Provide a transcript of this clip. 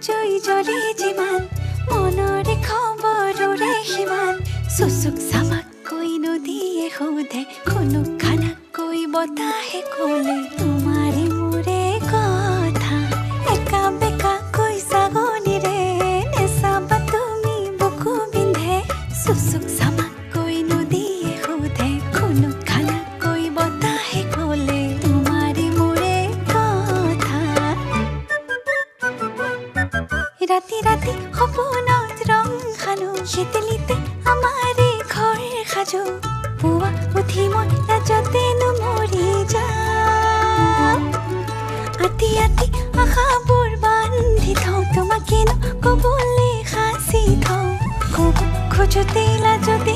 জুই জ্বলে যিমান মনৰে খবৰৰে সিমান চুচুক চামাকৈ নদীয়ে সোধে খুনুক খানাকৈ বতাহে ক'লে তোমাৰে মোৰে কথা একা বেকাকৈ ছাগলীৰে নেচাবা তুমি বুকু বিন্ধে চুচুক চামাকৈ নদীয়ে সোধে খুনুক খানাকৈ বতাহে ক'লে তোমাৰে মোৰে কথা ৰাতি ৰাতি সপোনত ৰং খালো সেতেলিতে আমাৰে ঘৰ সাজো পুৱা উঠি মই লাজতেনো মৰি যাওঁ আতি আতি আশাবোৰ বান্ধি থওঁ তোমাকেনো ক'বলৈ সাঁচি থওঁ ক'ব খোজোতে লাজতে